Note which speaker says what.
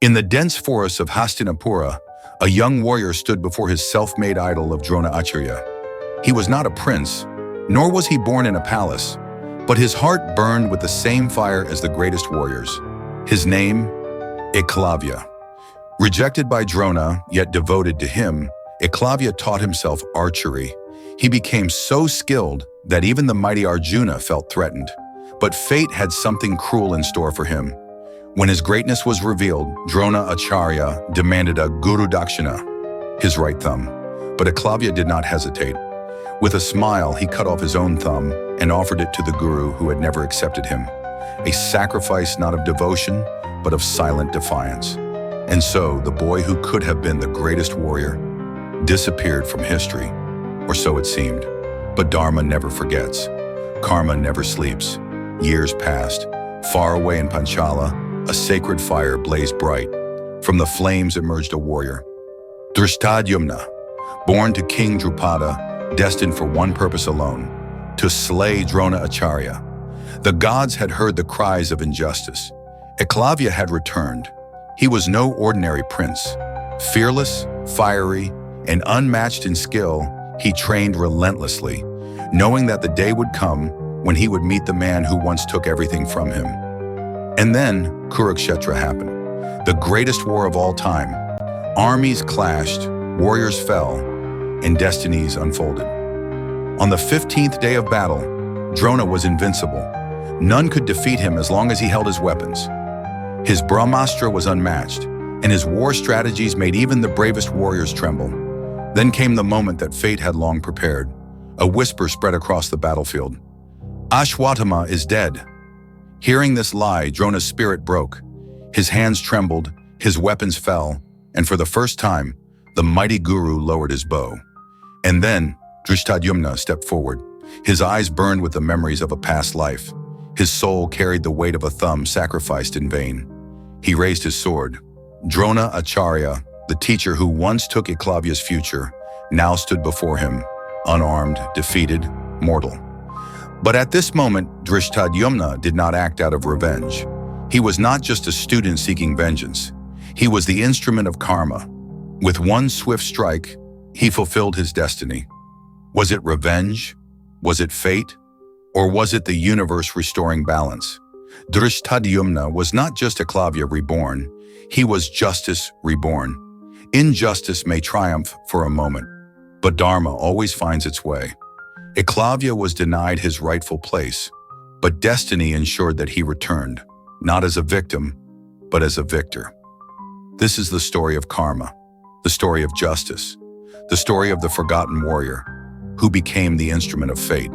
Speaker 1: In the dense forests of Hastinapura, a young warrior stood before his self-made idol of Acharya. He was not a prince, nor was he born in a palace, but his heart burned with the same fire as the greatest warriors. His name, Eklavya. Rejected by Drona, yet devoted to him, Eklavya taught himself archery. He became so skilled that even the mighty Arjuna felt threatened. But fate had something cruel in store for him. When his greatness was revealed, Drona Acharya demanded a Guru Dakshina, his right thumb. But Eklavya did not hesitate. With a smile, he cut off his own thumb and offered it to the Guru who had never accepted him. A sacrifice not of devotion, but of silent defiance. And so, the boy who could have been the greatest warrior disappeared from history, or so it seemed. But Dharma never forgets. Karma never sleeps. Years passed. Far away in Panchala, a sacred fire blazed bright. From the flames emerged a warrior. Dhrishtadyumna, born to King Drupada, destined for one purpose alone, to slay Drona Acharya. The gods had heard the cries of injustice. Eklavya had returned. He was no ordinary prince. Fearless, fiery, and unmatched in skill, he trained relentlessly, knowing that the day would come when he would meet the man who once took everything from him. And then Kurukshetra happened, the greatest war of all time. Armies clashed, warriors fell, and destinies unfolded. On the 15th day of battle, Drona was invincible. None could defeat him as long as he held his weapons. His Brahmastra was unmatched, and his war strategies made even the bravest warriors tremble. Then came the moment that fate had long prepared. A whisper spread across the battlefield. Ashwatthama is dead. Hearing this lie, Drona's spirit broke. His hands trembled, his weapons fell, and for the first time, the mighty Guru lowered his bow. And then, Dhrishtadyumna stepped forward. His eyes burned with the memories of a past life. His soul carried the weight of a thumb sacrificed in vain. He raised his sword. Drona Acharya, the teacher who once took Eklavya's future, now stood before him, unarmed, defeated, mortal. But at this moment, Dhrishtadyumna did not act out of revenge. He was not just a student seeking vengeance. He was the instrument of karma. With one swift strike, he fulfilled his destiny. Was it revenge? Was it fate? Or was it the universe restoring balance? Dhrishtadyumna was not just Eklavya reborn. He was justice reborn. Injustice may triumph for a moment, but Dharma always finds its way. Eklavya was denied his rightful place, but destiny ensured that he returned, not as a victim, but as a victor. This is the story of karma, the story of justice, the story of the forgotten warrior who became the instrument of fate.